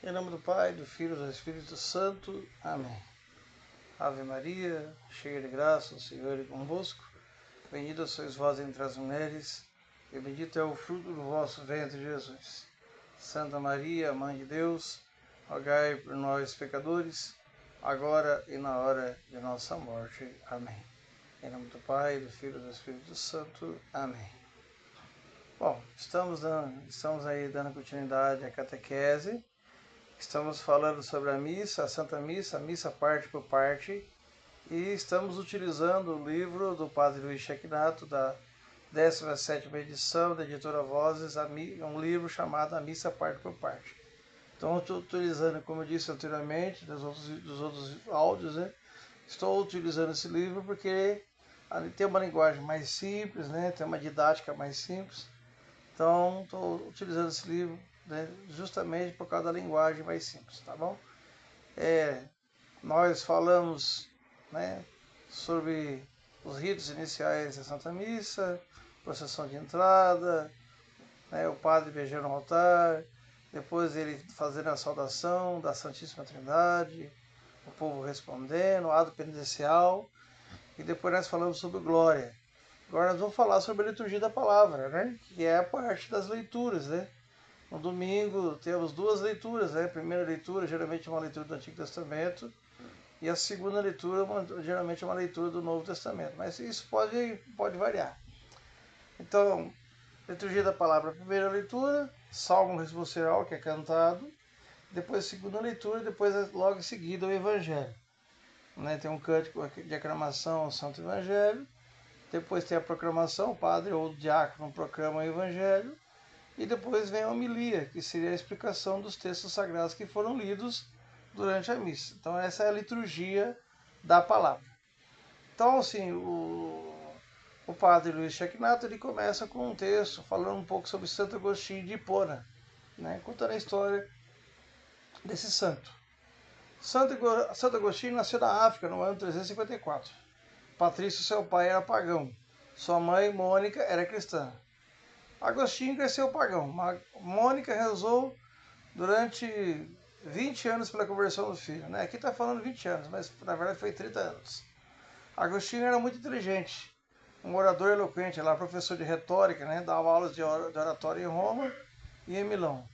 Em nome do Pai, do Filho e do Espírito Santo. Amém. Ave Maria, cheia de graça, o Senhor é convosco. Bendita sois vós entre as mulheres, e bendito é o fruto do vosso ventre, Jesus. Santa Maria, Mãe de Deus, rogai por nós, pecadores, agora e na hora de nossa morte. Amém. Em nome do Pai, do Filho e do Espírito Santo. Amém. Bom, estamos aí dando continuidade à catequese. Estamos falando sobre a missa, a Santa Missa, a missa parte por parte, e estamos utilizando o livro do Padre Luiz Schecknato, da 17ª edição da editora Vozes, um livro chamado A Missa Parte por Parte. Então, estou utilizando, como eu disse anteriormente, dos outros áudios, né? Estou utilizando esse livro porque tem uma linguagem mais simples, né? Tem uma didática mais simples. Então, estou utilizando esse livro, né, justamente por causa da linguagem mais simples, tá bom? Nós falamos, né, sobre os ritos iniciais da Santa Missa, procissão de entrada, né, o padre beijando o altar, depois ele fazendo a saudação da Santíssima Trindade, o povo respondendo, o ato penitencial, e depois nós falamos sobre glória. Agora nós vamos falar sobre a liturgia da palavra, né? Que é a parte das leituras, né? No domingo temos duas leituras, né? A primeira leitura geralmente é uma leitura do Antigo Testamento e a segunda leitura geralmente é uma leitura do Novo Testamento. Mas isso pode variar. Então, liturgia da palavra, primeira leitura, Salmo responsorial, que é cantado, depois a segunda leitura, depois logo em seguida o Evangelho. Né? Tem um cântico de aclamação ao Santo Evangelho. Depois tem a proclamação, o padre ou o diácono proclama o Evangelho, e depois vem a homilia, que seria a explicação dos textos sagrados que foram lidos durante a missa. Então essa é a liturgia da palavra. Então, assim, o padre Luiz Schecknato, ele começa com um texto falando um pouco sobre Santo Agostinho de Hipona, né, contando a história desse santo. Santo Agostinho nasceu na África no ano 354. Patrício, seu pai, era pagão. Sua mãe, Mônica, era cristã. Agostinho cresceu pagão. Mônica rezou durante 20 anos pela conversão do filho. Né? Aqui está falando 20 anos, mas na verdade foi 30 anos. Agostinho era muito inteligente, um orador eloquente, lá professor de retórica, né? Dava aulas de oratória em Roma e em Milão.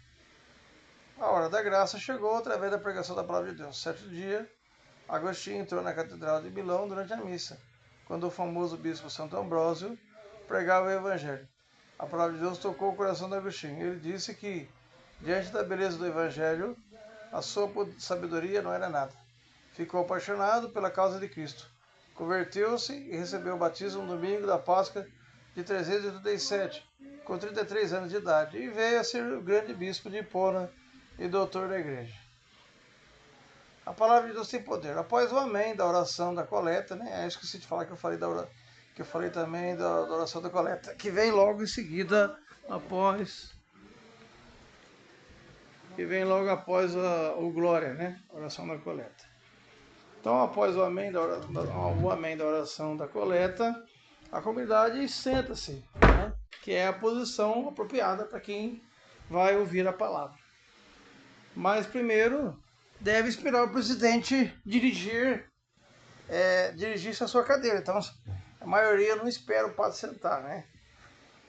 A hora da graça chegou através da pregação da palavra de Deus. Certo dia, Agostinho entrou na Catedral de Milão durante a missa, quando o famoso bispo Santo Ambrósio pregava o Evangelho. A palavra de Deus tocou o coração de Agostinho. Ele disse que, diante da beleza do Evangelho, a sua sabedoria não era nada. Ficou apaixonado pela causa de Cristo. Converteu-se e recebeu o batismo no domingo da Páscoa de 387, com 33 anos de idade, e veio a ser o grande bispo de Hipona e doutor da igreja. A palavra de Deus tem poder. Após o amém da oração da coleta, né? Eu esqueci de falar que eu falei também da oração da coleta, que vem logo em seguida após o glória, né? A oração da coleta. Então, após o amém da oração da coleta, a comunidade senta-se, né? Que é a posição apropriada para quem vai ouvir a palavra. Mas primeiro deve esperar o presidente dirigir-se à sua cadeira. Então, a maioria não espera o padre sentar, né?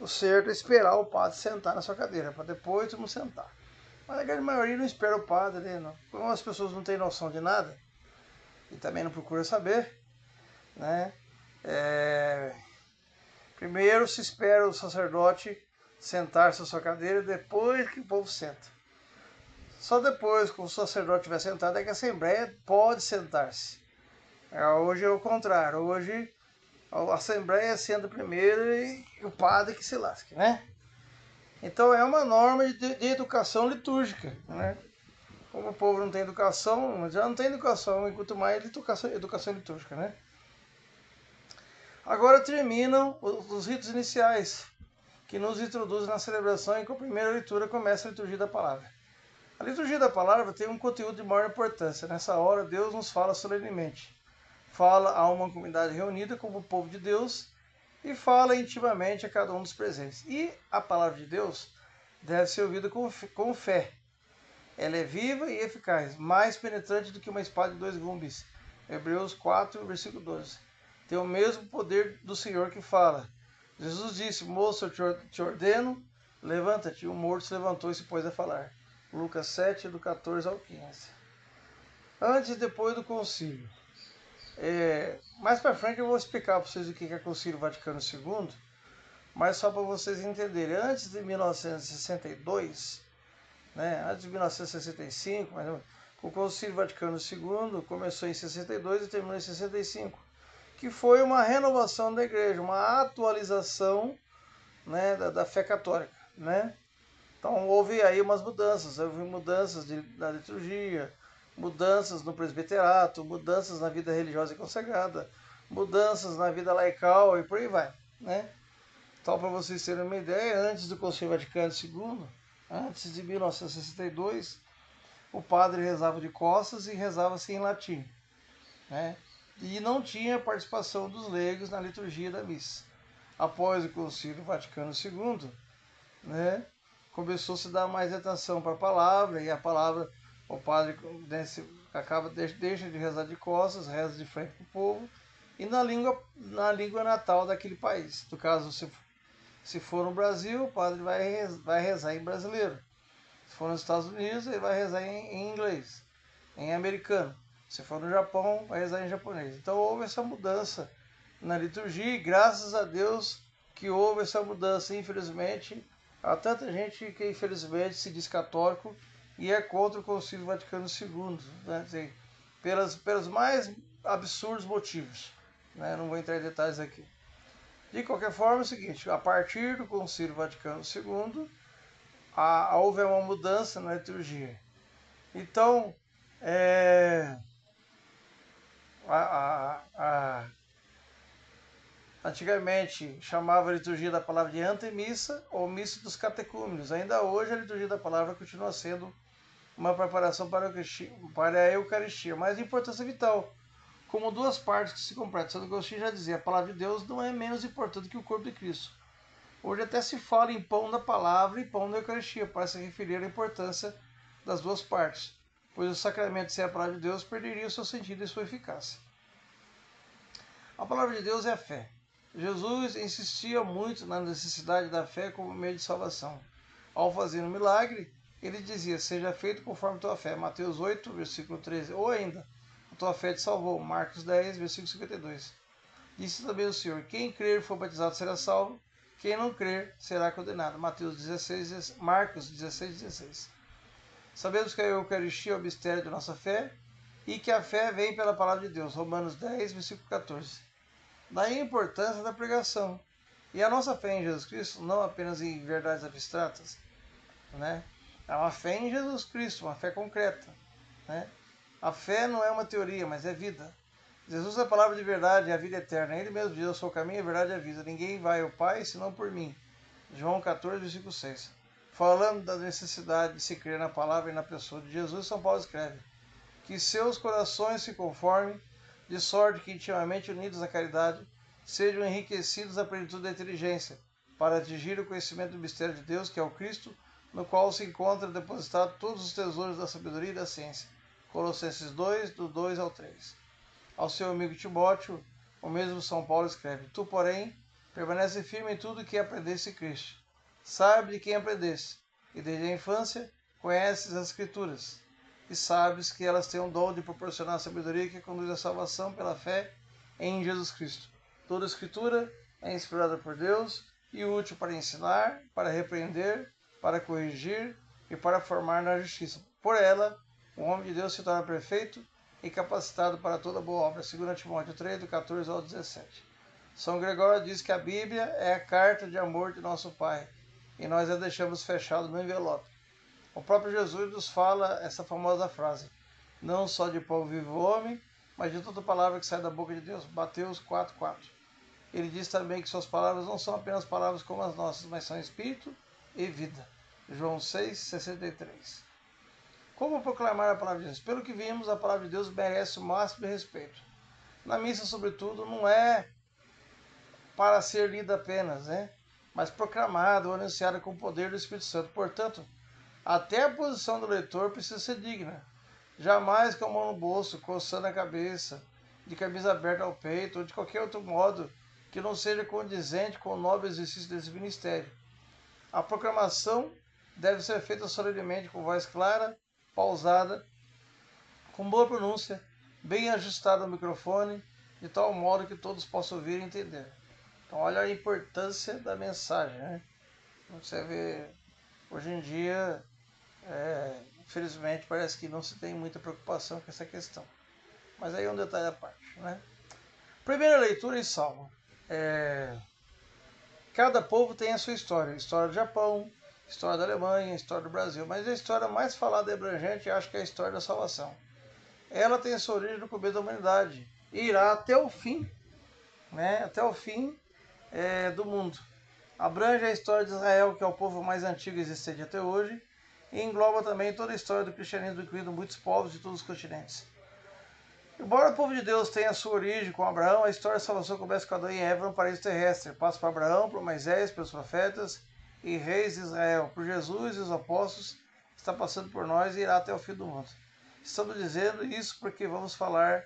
O certo é esperar o padre sentar na sua cadeira, para depois todo mundo sentar. Mas a grande maioria não espera o padre, né? Como as pessoas não têm noção de nada, e também não procuram saber, né? Primeiro se espera o sacerdote sentar-se à sua cadeira, depois que o povo senta. Só depois que o sacerdote estiver sentado é que a Assembleia pode sentar-se. Hoje é o contrário. Hoje a Assembleia senta primeiro e o padre que se lasque, né? Então é uma norma de educação litúrgica, né? Como o povo não tem educação, já não tem educação, e quanto mais educação litúrgica, né? Agora terminam os ritos iniciais, que nos introduzem na celebração e com a primeira leitura começa a liturgia da palavra. A liturgia da palavra tem um conteúdo de maior importância. Nessa hora, Deus nos fala solenemente. Fala a uma comunidade reunida como o povo de Deus e fala intimamente a cada um dos presentes. E a palavra de Deus deve ser ouvida com fé. Ela é viva e eficaz, mais penetrante do que uma espada de dois gumes. Hebreus 4, versículo 12. Tem o mesmo poder do Senhor que fala. Jesus disse: moço, eu te ordeno, levanta-te. E o morto se levantou e se pôs a falar. Lucas 7, do 14 ao 15. Antes e depois do concílio. Mais para frente eu vou explicar para vocês o que é o Concílio Vaticano II, mas só para vocês entenderem. Antes de 1962, né, antes de 1965, mas o Concílio Vaticano II começou em 62 e terminou em 65, que foi uma renovação da igreja, uma atualização, né, da fé católica, né? Então houve aí houve mudanças da liturgia, mudanças no presbiterato, mudanças na vida religiosa e consagrada, mudanças na vida laical e por aí vai, né? Então, para vocês terem uma ideia, antes do Concílio Vaticano II, antes de 1962, o padre rezava de costas e rezava-se em latim, né? E não tinha participação dos leigos na liturgia da missa. Após o Concílio Vaticano II, né, começou a se dar mais atenção para a palavra, e a palavra, o padre deixa de rezar de costas, reza de frente para o povo, e na língua natal daquele país. No caso, se for no Brasil, o padre vai rezar em brasileiro. Se for nos Estados Unidos, ele vai rezar em inglês, em americano. Se for no Japão, vai rezar em japonês. Então houve essa mudança na liturgia, e graças a Deus que houve essa mudança. Infelizmente, há tanta gente que infelizmente se diz católico e é contra o Concílio Vaticano II, né? Pelos mais absurdos motivos, né? Não vou entrar em detalhes aqui. De qualquer forma, é o seguinte: a partir do Concílio Vaticano II, houve uma mudança na liturgia. Então, antigamente chamava a liturgia da palavra de antemissa ou missa dos catecúmenos. Ainda hoje a liturgia da palavra continua sendo uma preparação para a Eucaristia, mas de importância vital, como duas partes que se completam. Santo Agostinho já dizia: a palavra de Deus não é menos importante que o corpo de Cristo. Hoje até se fala em pão da palavra e pão da Eucaristia, para se referir à importância das duas partes, pois o sacramento sem a palavra de Deus perderia o seu sentido e sua eficácia. A palavra de Deus é a fé. Jesus insistia muito na necessidade da fé como meio de salvação. Ao fazer um milagre, ele dizia: seja feito conforme tua fé. Mateus 8, versículo 13. Ou ainda: a tua fé te salvou. Marcos 10, versículo 52. Disse também o Senhor: quem crer e for batizado será salvo, quem não crer será condenado. Marcos 16, 16. Sabemos que a Eucaristia é o mistério da nossa fé e que a fé vem pela palavra de Deus. Romanos 10, versículo 14. Daí a importância da pregação. E a nossa fé em Jesus Cristo, não apenas em verdades abstratas, né? É uma fé em Jesus Cristo, uma fé concreta, né? A fé não é uma teoria, mas é vida. Jesus é a palavra de verdade, é a vida eterna. Ele mesmo diz: eu sou o caminho, a verdade e a vida. Ninguém vai ao Pai senão por mim. João 14, versículo 6. Falando da necessidade de se crer na palavra e na pessoa de Jesus, São Paulo escreve: que seus corações se conformem, de sorte que, intimamente unidos na caridade, sejam enriquecidos à plenitude da inteligência, para atingir o conhecimento do mistério de Deus, que é o Cristo, no qual se encontram depositados todos os tesouros da sabedoria e da ciência. Colossenses 2, do 2 ao 3. Ao seu amigo Timóteo, o mesmo São Paulo escreve: tu, porém, permanece firme em tudo que aprendeste em Cristo. Sabe de quem aprendeste, e desde a infância conheces as Escrituras, e sabes que elas têm o dom de proporcionar a sabedoria que conduz à salvação pela fé em Jesus Cristo. Toda a Escritura é inspirada por Deus e útil para ensinar, para repreender, para corrigir e para formar na justiça. Por ela, o homem de Deus se torna perfeito e capacitado para toda boa obra. 2 Timóteo 3, do 14 ao 17. São Gregório diz que a Bíblia é a carta de amor de nosso Pai, e nós a deixamos fechada no envelope. O próprio Jesus nos fala essa famosa frase: não só de pão vive o homem, mas de toda palavra que sai da boca de Deus. Mateus 4, 4. Ele diz também que suas palavras não são apenas palavras como as nossas, mas são espírito e vida. João 6, 63. Como proclamar a palavra de Deus? Pelo que vimos, a palavra de Deus merece o máximo de respeito. Na missa, sobretudo, não é para ser lida apenas, né? Mas proclamada ou anunciada com o poder do Espírito Santo. Portanto, Até a posição do leitor precisa ser digna. Jamais com a mão no bolso, coçando a cabeça, de camisa aberta ao peito, ou de qualquer outro modo que não seja condizente com o nobre exercício desse ministério. A proclamação deve ser feita solenemente com voz clara, pausada, com boa pronúncia, bem ajustada ao microfone, de tal modo que todos possam ouvir e entender. Então, olha a importância da mensagem, né? Você vê, hoje em dia, infelizmente, parece que não se tem muita preocupação com essa questão. Mas aí é um detalhe à parte, né? Primeira leitura em Salmo. Cada povo tem a sua história. História do Japão, história da Alemanha, história do Brasil. Mas a história mais falada e abrangente, acho que é a história da salvação. Ela tem sua origem no começo da humanidade e irá até o fim, né? Até o fim do mundo. Abrange a história de Israel, que é o povo mais antigo existente até hoje, e engloba também toda a história do cristianismo, incluindo muitos povos de todos os continentes. Embora o povo de Deus tenha sua origem com Abraão, a história da salvação começa com Adão e Eva no paraíso terrestre. Passa para Abraão, por Moisés, pelos profetas e reis de Israel, por Jesus e os apóstolos, está passando por nós e irá até o fim do mundo. Estamos dizendo isso porque vamos falar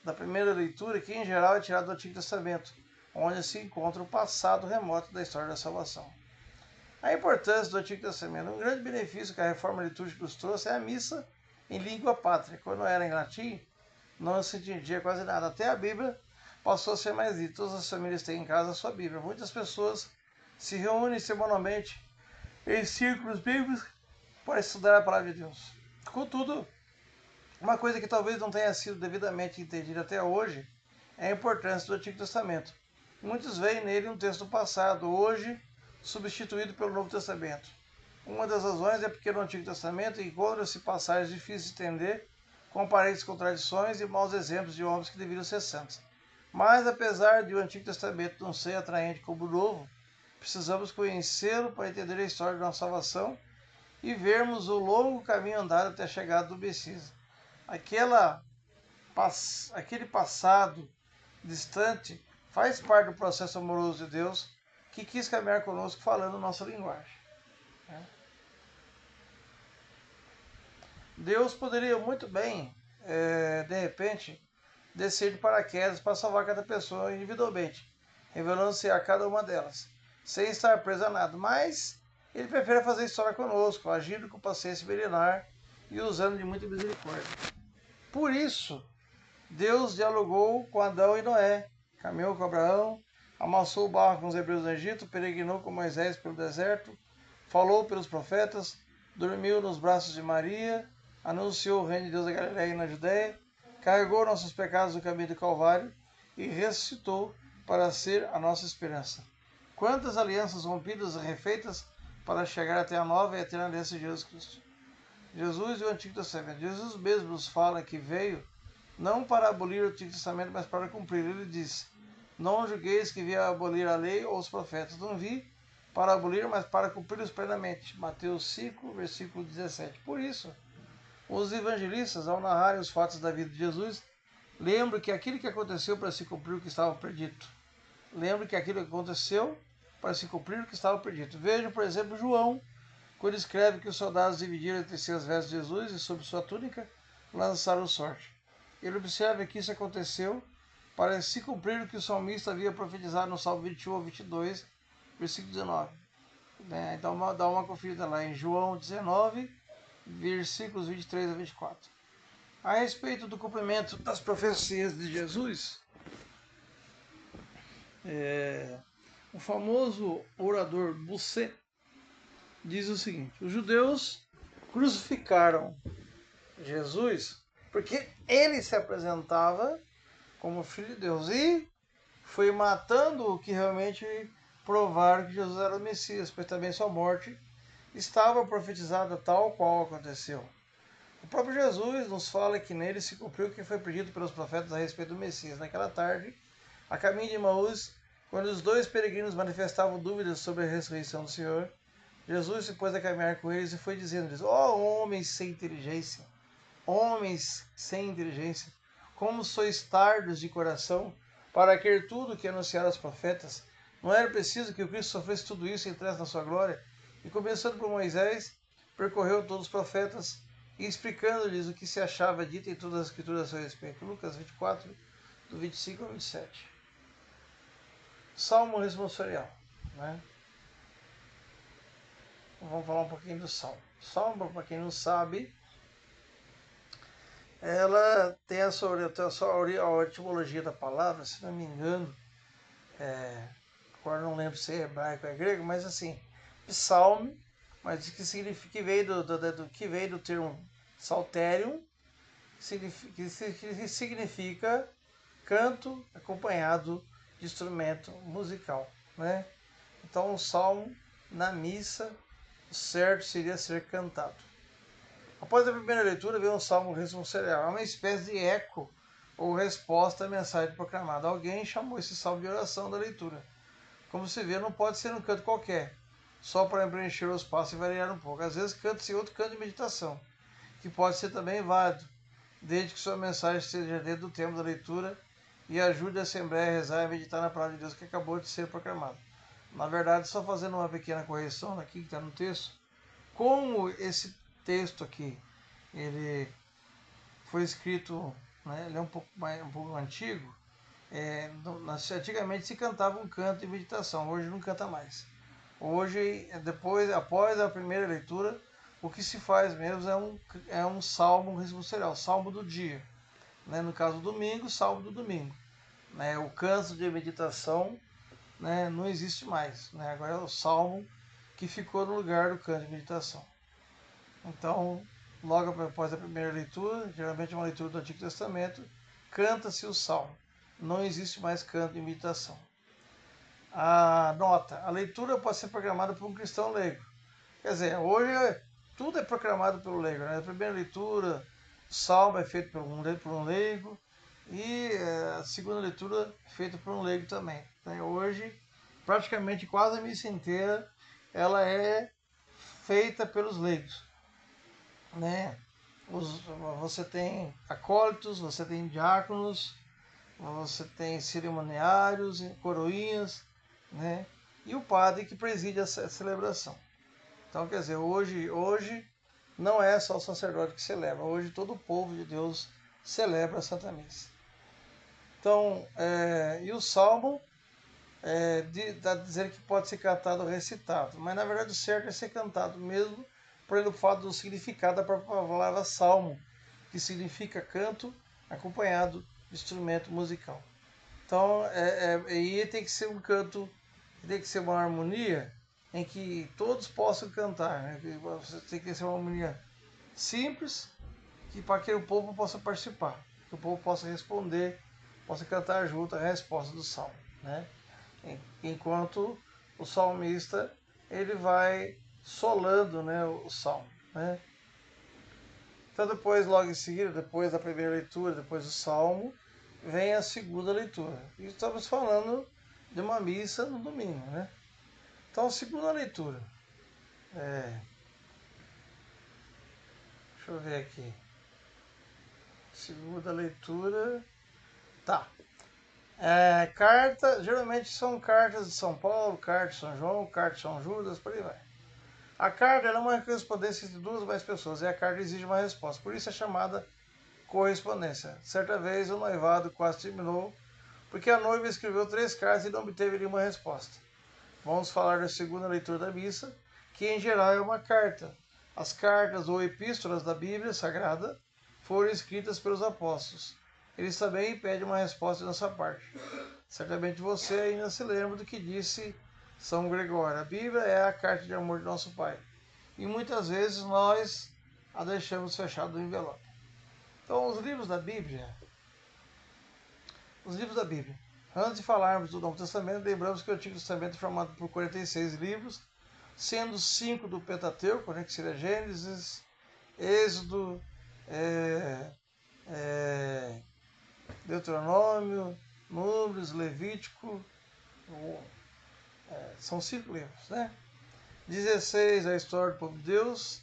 da primeira leitura, que em geral é tirada do Antigo Testamento, onde se encontra o passado remoto da história da salvação. A importância do Antigo Testamento. Um grande benefício que a reforma litúrgica nos trouxe é a missa em língua pátria. Quando era em latim, não se entendia quase nada. Até a Bíblia passou a ser mais lida. Todas as famílias têm em casa a sua Bíblia. Muitas pessoas se reúnem semanalmente em círculos bíblicos para estudar a palavra de Deus. Contudo, uma coisa que talvez não tenha sido devidamente entendida até hoje é a importância do Antigo Testamento. Muitos veem nele um texto passado, hoje substituído pelo Novo Testamento. Uma das razões é porque no Antigo Testamento encontram-se passagens difíceis de entender, com aparentes contradições e maus exemplos de homens que deveriam ser santos. Mas, apesar de o Antigo Testamento não ser atraente como o Novo, precisamos conhecê-lo para entender a história da nossa salvação e vermos o longo caminho andado até a chegada do Messias. Aquele passado distante faz parte do processo amoroso de Deus que quis caminhar conosco falando nossa linguagem. Deus poderia muito bem, de repente, descer de paraquedas para salvar cada pessoa individualmente, revelando-se a cada uma delas, sem estar preso a nada. Mas ele prefere fazer história conosco, agindo com paciência milenar e usando de muita misericórdia. Por isso, Deus dialogou com Adão e Noé, caminhou com Abraão, amassou o barro com os hebreus no Egito, peregrinou com Moisés pelo deserto, falou pelos profetas, dormiu nos braços de Maria, anunciou o reino de Deus na Galileia e na Judéia, carregou nossos pecados no caminho do Calvário e ressuscitou para ser a nossa esperança. Quantas alianças rompidas e refeitas para chegar até a nova e eterna aliança de Jesus Cristo. Jesus e o Antigo Testamento. Jesus mesmo nos fala que veio não para abolir o Antigo Testamento, mas para cumprir. Ele diz: não julgueis que via abolir a lei ou os profetas. Não vi para abolir, mas para cumpri-los plenamente. Mateus 5, versículo 17. Por isso, os evangelistas, ao narrarem os fatos da vida de Jesus, lembram que aquilo que aconteceu para se cumprir o que estava predito. Lembram que aquilo que aconteceu para se cumprir o que estava predito. Vejam, por exemplo, João, quando escreve que os soldados dividiram entre si as vestes de Jesus e sobre sua túnica lançaram sorte. Ele observa que isso aconteceu para se cumprir o que o salmista havia profetizado no Salmo 21 ao 22, versículo 19. Então dá uma conferida lá em João 19, versículos 23 a 24. A respeito do cumprimento das profecias de Jesus, o famoso orador Bussé diz o seguinte: os judeus crucificaram Jesus porque ele se apresentava como Filho de Deus e foi matando o que realmente provaram que Jesus era o Messias, pois também sua morte estava profetizada tal qual aconteceu. O próprio Jesus nos fala que nele se cumpriu o que foi pedido pelos profetas a respeito do Messias. Naquela tarde, a caminho de Emaús, quando os dois peregrinos manifestavam dúvidas sobre a ressurreição do Senhor, Jesus se pôs a caminhar com eles e foi dizendo-lhes: ó homens sem inteligência, como sois tardos de coração para querer tudo o que anunciaram os profetas. Não era preciso que o Cristo sofresse tudo isso e entrasse na sua glória? E começando por Moisés, percorreu todos os profetas e explicando-lhes o que se achava dito em todas as escrituras a seu respeito. Lucas 24, do 25 ao 27. Salmo responsorial, né? Vamos falar um pouquinho do Salmo. Salmo, para quem não sabe, ela tem a sua a etimologia da palavra, se não me engano, agora não lembro se é hebraico ou é grego, mas assim, psalm, mas que significa que veio do termo psalterium, que significa canto acompanhado de instrumento musical, né? Então, o salmo na missa, o certo seria ser cantado. Após a primeira leitura, veio um salmo responsorial, é uma espécie de eco ou resposta à mensagem proclamada. Alguém chamou esse salmo de oração da leitura. Como se vê, não pode ser um canto qualquer, só para preencher o espaço e variar um pouco. Às vezes canta-se outro canto de meditação, que pode ser também válido, desde que sua mensagem esteja dentro do tema da leitura e ajude a Assembleia a rezar e meditar na palavra de Deus que acabou de ser proclamada. Na verdade, só fazendo uma pequena correção aqui que está no texto, como esse texto aqui, ele foi escrito, né, ele é um pouco antigo, antigamente se cantava um canto de meditação, hoje não canta mais. Hoje, após a primeira leitura, o que se faz mesmo é um salmo responsorial, salmo do dia. Né? No caso do domingo, salmo do domingo. Né? O canto de meditação, né, não existe mais. Né? Agora é o salmo que ficou no lugar do canto de meditação. Então, logo após a primeira leitura, geralmente uma leitura do Antigo Testamento, canta-se o salmo. Não existe mais canto de meditação. A nota: a leitura pode ser programada por um cristão leigo. Quer dizer, hoje tudo é proclamado pelo leigo. Né? A primeira leitura, o salmo é feito por um leigo e a segunda leitura é feita por um leigo também. Então, hoje, praticamente quase a missa inteira, ela é feita pelos leigos. Né? Você tem acólitos, você tem diáconos, você tem cerimoniários, coroinhas, né? E o padre que preside a celebração. Então, quer dizer, hoje não é só o sacerdote que celebra, hoje todo o povo de Deus celebra a Santa Missa. Então, e o Salmo dá a dizer que pode ser cantado ou recitado, mas na verdade o certo é ser cantado mesmo, pelo fato do significado da própria palavra Salmo, que significa canto acompanhado de instrumento musical. Então, e tem que ser um canto, tem que ser uma harmonia em que todos possam cantar. Né? Tem que ser uma harmonia simples, que para que o povo possa participar, que o povo possa responder, possa cantar junto a resposta do salmo. Né? Enquanto o salmista ele vai solando, né, o salmo. Né? Então depois, logo em seguida, depois da primeira leitura, depois do salmo, vem a segunda leitura. E estamos falando de uma missa no domingo, né? Então, segunda leitura. Deixa eu ver aqui. Segunda leitura. Tá. Geralmente são cartas de São Paulo, cartas de São João, cartas de São Judas, por aí vai. A carta é uma correspondência entre duas ou mais pessoas, e a carta exige uma resposta. Por isso é chamada correspondência. Certa vez o noivado quase terminou, porque a noiva escreveu 3 cartas e não obteve nenhuma resposta. Vamos falar da segunda leitura da missa, que em geral é uma carta. As cartas ou epístolas da Bíblia Sagrada foram escritas pelos apóstolos. Eles também pedem uma resposta de nossa parte. Certamente você ainda se lembra do que disse São Gregório. A Bíblia é a carta de amor de nosso Pai. E muitas vezes nós a deixamos fechada no envelope. Então, os livros da Bíblia. Antes de falarmos do Novo Testamento, lembramos que o Antigo Testamento é formado por 46 livros, sendo 5 do Pentateuco, né, que seria Gênesis, Êxodo, Deuteronômio, Números, Levítico, são 5 livros, né? 16 a história do povo de Deus,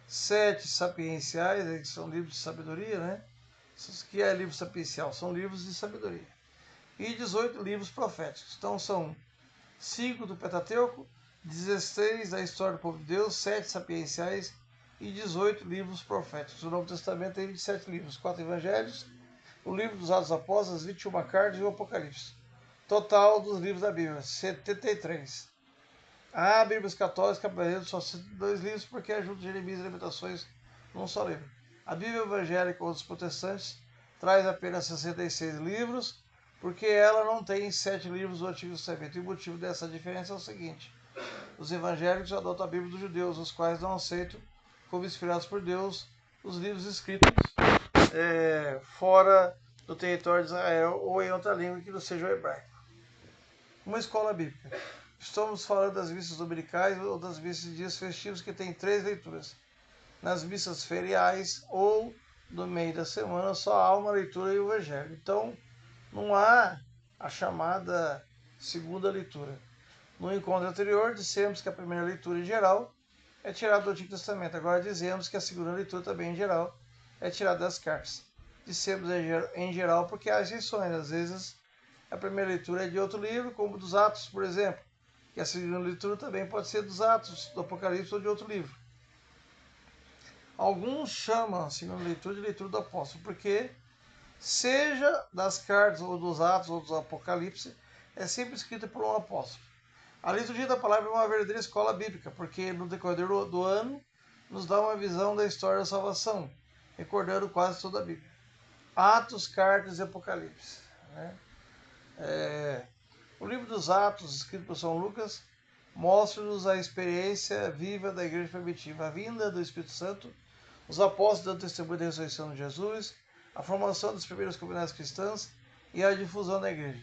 7 sapienciais, que são livros de sabedoria, né? O que é livro sapiencial? São livros de sabedoria. E 18 livros proféticos. Então são 5 do Pentateuco, 16 a história do povo de Deus, 7 sapienciais e 18 livros proféticos. O Novo Testamento tem 27 livros, 4 evangelhos, o livro dos Atos dos Apóstolos, as 21 cartas e o Apocalipse. Total dos livros da Bíblia, 73. A Bíblia Católica apresenta só 2 livros porque ajuda Jeremias e Lamentações num só livro. A Bíblia Evangélica ou dos Protestantes traz apenas 66 livros, porque ela não tem 7 livros do Antigo Testamento. E o motivo dessa diferença é o seguinte: os evangélicos adotam a Bíblia dos judeus, os quais não aceitam, como inspirados por Deus, os livros escritos fora do território de Israel ou em outra língua que não seja o hebraico. Uma escola bíblica. Estamos falando das missas dominicais ou das missas de dias festivos que tem 3 leituras. Nas missas feriais ou no meio da semana só há uma leitura e o evangelho. Então, não há a chamada segunda leitura. No encontro anterior, dissemos que a primeira leitura em geral é tirada do Antigo Testamento. Agora dizemos que a segunda leitura também em geral é tirada das cartas. Dissemos em geral porque há exceções. Às vezes a primeira leitura é de outro livro, como dos Atos, por exemplo. E a segunda leitura também pode ser dos Atos, do Apocalipse ou de outro livro. Alguns chamam a segunda leitura de leitura do apóstolo, porque seja das cartas ou dos Atos ou dos Apocalipse, é sempre escrita por um apóstolo. A liturgia da palavra é uma verdadeira escola bíblica, porque no decorrer do ano nos dá uma visão da história da salvação, recordando quase toda a Bíblia. Atos, cartas e Apocalipse. O livro dos Atos, escrito por São Lucas, mostra-nos a experiência viva da igreja primitiva, a vinda do Espírito Santo, os apóstolos dando testemunho da ressurreição de Jesus, a formação das primeiras comunidades cristãs e a difusão da igreja.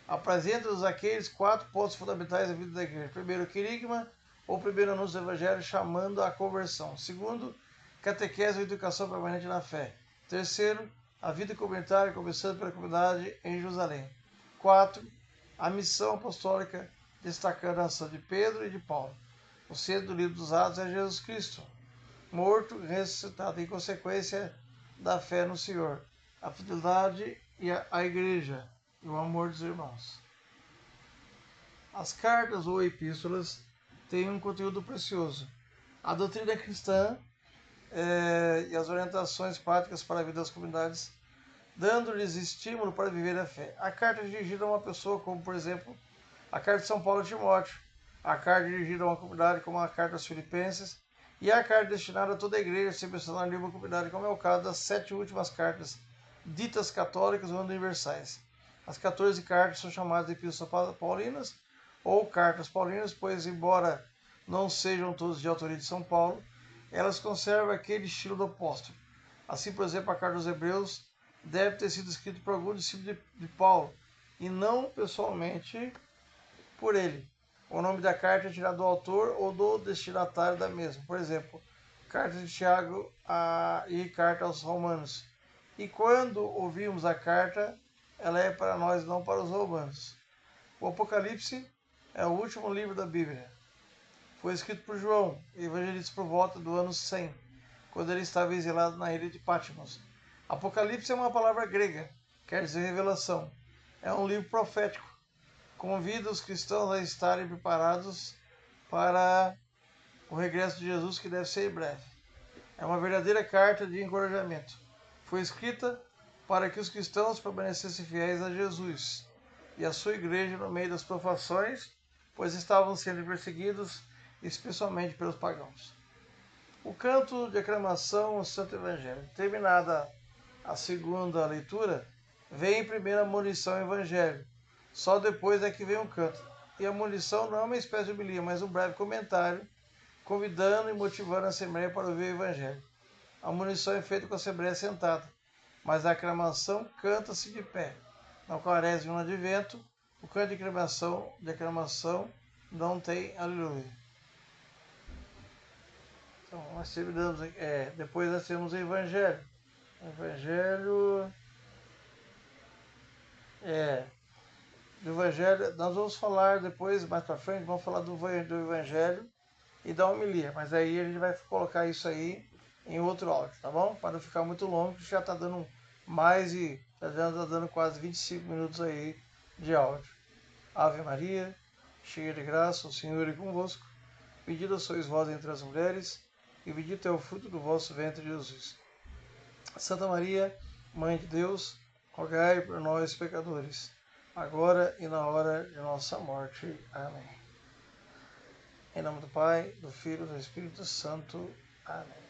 Apresenta-nos aqueles 4 pontos fundamentais da vida da igreja. Primeiro, o querigma, ou primeiro anúncio do evangelho, chamando a conversão. Segundo, catequese ou educação permanente na fé. Terceiro, a vida comunitária, começando pela comunidade em Jerusalém. 4, a missão apostólica, destacando a ação de Pedro e de Paulo. O centro do livro dos Atos é Jesus Cristo, morto e ressuscitado, em consequência da fé no Senhor, a fidelidade e a igreja, e o amor dos irmãos. As cartas ou epístolas têm um conteúdo precioso. A doutrina cristã e as orientações práticas para a vida das comunidades, dando-lhes estímulo para viver a fé. A carta é dirigida a uma pessoa, como por exemplo a carta de São Paulo a Timóteo, a carta dirigida a uma comunidade, como a carta aos Filipenses, e a carta destinada a toda a igreja, sem mencionar nenhuma comunidade, como é o caso das 7 últimas cartas ditas católicas ou universais. As 14 cartas são chamadas de epístolas paulinas ou cartas paulinas, pois, embora não sejam todas de autoria de São Paulo, elas conservam aquele estilo do apóstolo. Assim, por exemplo, a carta aos Hebreus deve ter sido escrita por algum discípulo de Paulo, e não pessoalmente por ele. O nome da carta é tirado do autor ou do destinatário da mesma. Por exemplo, carta de Tiago e carta aos Romanos. E quando ouvimos a carta, ela é para nós, não para os romanos. O Apocalipse é o último livro da Bíblia. Foi escrito por João, evangelista, por volta do ano 100, quando ele estava exilado na ilha de Patmos. Apocalipse é uma palavra grega, quer dizer revelação. É um livro profético. Convida os cristãos a estarem preparados para o regresso de Jesus, que deve ser em breve. É uma verdadeira carta de encorajamento. Foi escrita para que os cristãos permanecessem fiéis a Jesus e a sua igreja no meio das provações, pois estavam sendo perseguidos, especialmente pelos pagãos. O canto de aclamação ao Santo Evangelho. Terminada a segunda leitura, vem primeiro a monição ao Evangelho. Só depois é que vem o canto. E a monição não é uma espécie de homilia, mas um breve comentário, convidando e motivando a Assembleia para ouvir o Evangelho. A monição é feita com a Assembleia sentada, mas a aclamação canta-se de pé. Na Quaresma e no Advento, o canto de aclamação não tem aleluia. Então, nós terminamos, depois nós temos o Evangelho. Do Evangelho, nós vamos falar depois, mais para frente, vamos falar do Evangelho e da homilia, mas aí a gente vai colocar isso aí em outro áudio, tá bom? Para não ficar muito longo, que já está dando já está dando quase 25 minutos aí de áudio. Ave Maria, cheia de graça, o Senhor é convosco, bendita sois vós entre as mulheres, e bendito é o fruto do vosso ventre, Jesus. Santa Maria, Mãe de Deus, rogai por nós, pecadores, agora e na hora de nossa morte. Amém. Em nome do Pai, do Filho e do Espírito Santo. Amém.